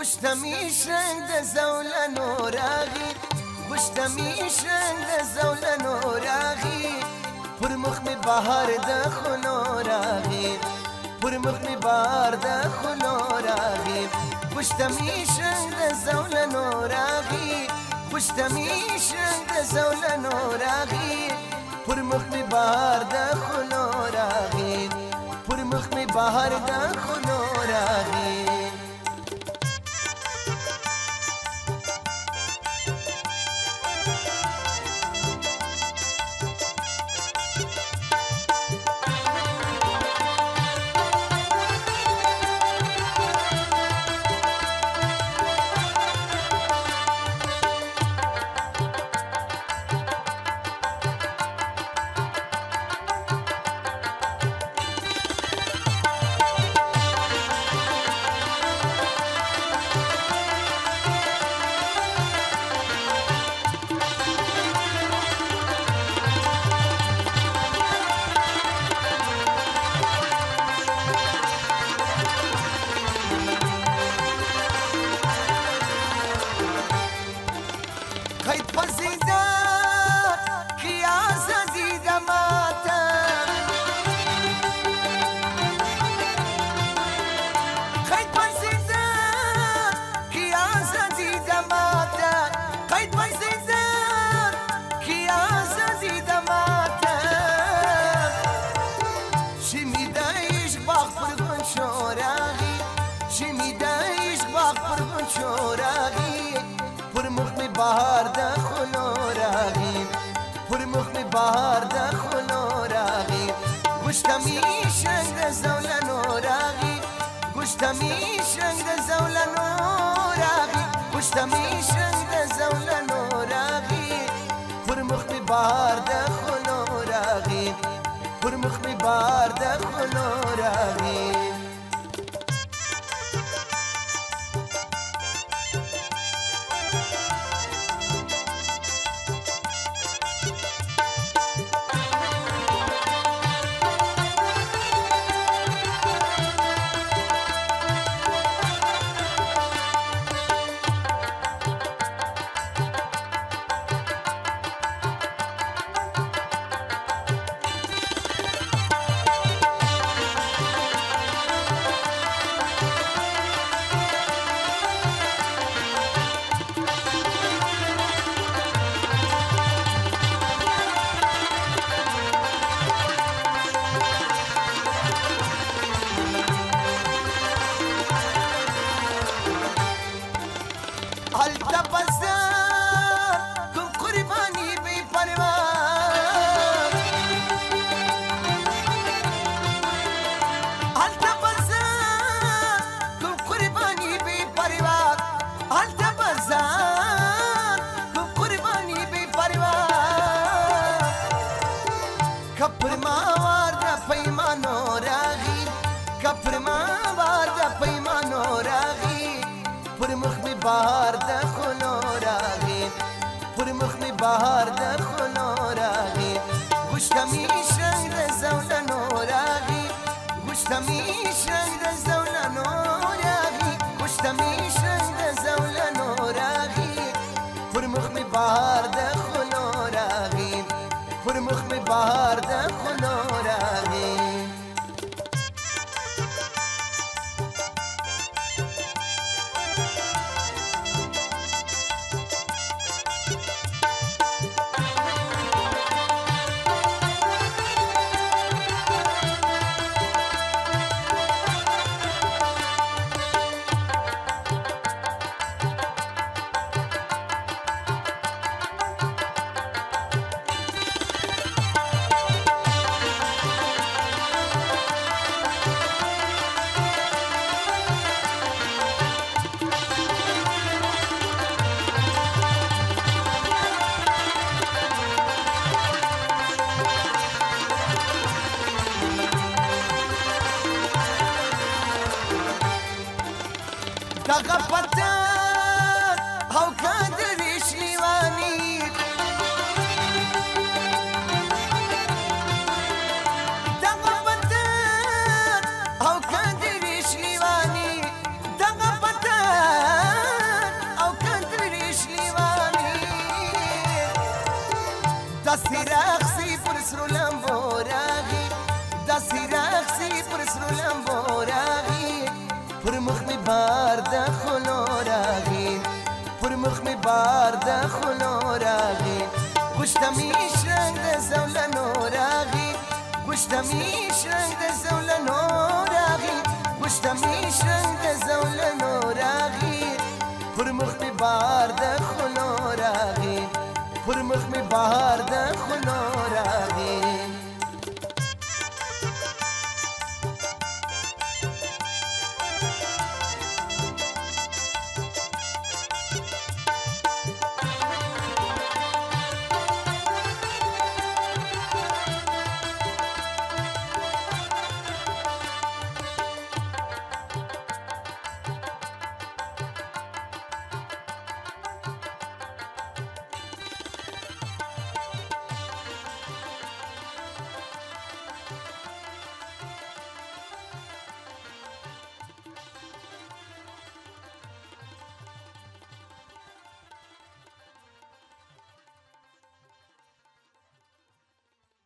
خوشتمی شنگ زولن و راغی خوشتمی شنگ زولن و راغی پر مخم بهار دخل و راغی پر مخم بهار دخل و راغی خوشتمی شنگ زولن و راغی خوشتمی شنگ زولن و راغی پر مخم بهار دخل و راغی پر مخم بهار دخل و راغی خیط پرسیده کیا زدیده ماتم خیط پرسیده کیا زدیده ماتم خیط پرسیده کیا زدیده ماتم شمیده عشق باغ پرگون شوراغی شمیده عشق باغ پرگون شوراغی پر مخم بهار دخل و راغی پر مخم بهار دخل و راغی گوشتمی شنگ زولن و راغی گوشتمی شنگ زولن و راغی گوشتمی شنگ زولن و راغی پر مخم بهار دخل و راغی پر مخم بهار دخل و راغی کپر ماوار دا پیمانو راغی کپر ماوار دا پیمانو راغی پر مخم بهار دخل و راغی پر مخم بهار دخل و راغی گوشتمی شنگ زولن و راغی گوشتمی شنگ زولن و راغی گوشتمی شنگ زولن و راغی پر مخم بهار دخل و راغی پر مخم بهار دخل و راغی دغه پتن او کندري شیوانی دغه پتن او کندري شیوانی دغه پتن داسې رقصي پر سرو لمبو راغي داسې رقصي پر سرو لمبو راغي پر مخ مې بار د خلو راغي پر مخ مې بار د خلو راغي غوښته مې شرنګ د زولنو راغي غوښته مې شرنګ د زولنو راغي غوښته مې شرنګ د زولنو راغي پر مخ مې بار د خلو راغي پر مخ مې بار د خلو